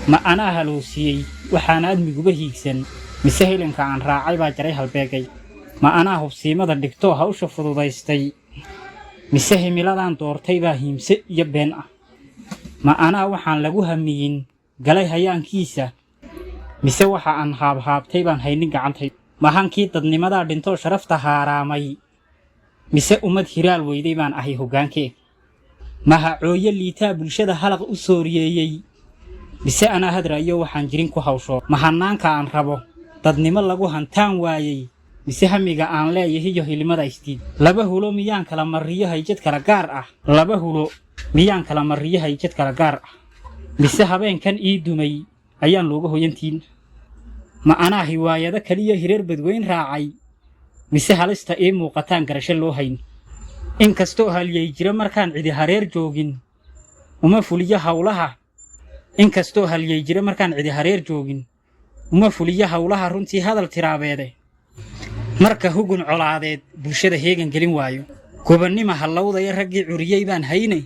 ma anaa haluusiyey waxaan aadmiguba hiigsan mise hilinka aan raacay baa jaray halbeegay ma anaa hubsiimada dhigtoo hawsha fududaystay mise himiladaan doortay baa hiimse iyo been ah ma anaa waxaan lagu hamiyin galay hayaankiisa mise waxa aan haabhaabtay baan haynin gacantay ma hankii dadnimadaa dhintoo sharafta haaraamay mise ummad hiraal weyday baan ahay hoggaankeed maha cooyo liitaa bulshada halaq u sooriyeeyey mise anaa hadraayo waxaan jirin ku hawsho mahanaanka aan rabo dadnimo lagu hantaan waayey mise hamiga aan leeyahiyo hilimada istiid laba hulo miyaan kala mariyo hayjad kala gaar ah laba hulo miyaan kala mariyo hayjad kala gaar ah mise habeenkan ii dumay ayaan looga hoyantiin ma anaa hiwaayado kaliya hireer badweyn raacay mise halista ii muuqataan garasho loo hayn inkastoo halyay jira markaan cidi hareer joogin uma fuliyo hawlaha inkastoo halyay jira markaan cidi hareer joogin uma fuliyo hawlaha runtii hadal tiraabeede marka hugun colaadeed bulshada heegan gelin waayo gobannima hallowdaya raggii curiyey baan haynay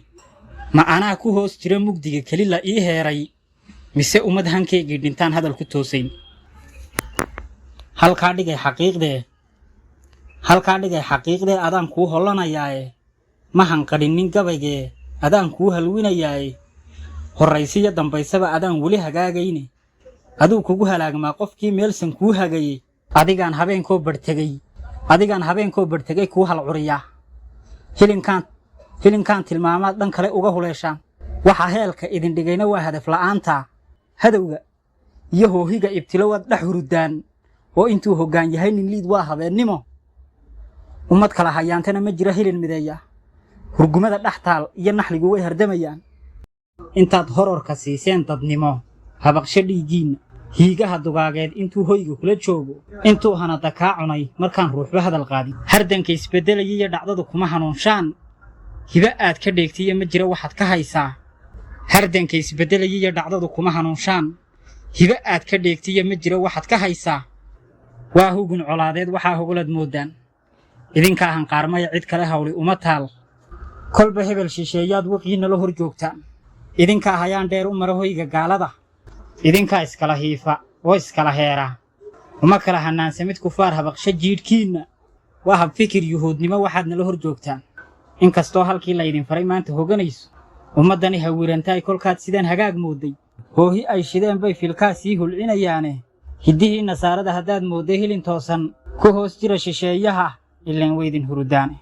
ma anaa ku hoos jira mugdiga keli la ii heeray mise ummad hankaygii dhintaan hadal ku toosayn halkaa dhigay xaqiiqdee adaan kuu hollanayaaye ma hanqadhinnin gabaygee adaan kuu halwinayaaye horraysiyo dambaysaba adaan weli hagaagayne aduu kugu halaagmaa qofkii meelsan kuu hagayey adigaan habeenkoo bartegay kuu hal curiyaa hilinkaan tilmaamaad dhan kale uga huleeshaan waxa heelka idin dhigayna waa hadaf la'aanta hadowga iyo hoohiga ibtilowaad dhex hurudaan oo intuu hoggaan yahay nin liid waa habeennimo ummad kala hayaantana ma jira hilin mideeya hurgumada dhex taal iyo naxligu way hardamayaan intaad hororka siiseen dadnimo habaqsho dhiiggiinna hiigaha dugaageed intuu hoyga kula joogo intuu hanada kaa cunay markaan ruuxba hadal qaadin hardanka isbeddelaya iyo dhacdadu kuma hanuunshaan hiba aad ka dheegtiyo ma jira waxaad ka haysaa hardanka isbeddelaya iyo dhacdadu kuma hanuunshaan hiba aad ka dheegtiyo ma jira waxaad ka haysaa waa hugun colaadeed waxaa hogolad moodaan idinkaa hanqaarmaya cid kale hawli uma taal kolba hebel shisheeyaad waqiina la hor joogtaan idinkaa hayaan dheer u mara hoyga gaalada idinkaa iskala hiifa oo iskala heera uma kala hanaansamid kufaar habaqsho jiidhkiinna waa hab fikir yuhuudnimo waxaad nala hor joogtaan inkastoo halkii laydin faray maanta hoganayso ummaddani hawirantaay kolkaad sidaan hagaag moodday hoohi ay shideen bay filkaa sii hulcinayaane hiddihii nasaarada haddaad moodday hilin toosan ku hoos jira shisheeyaha ilaan weydin hurudaane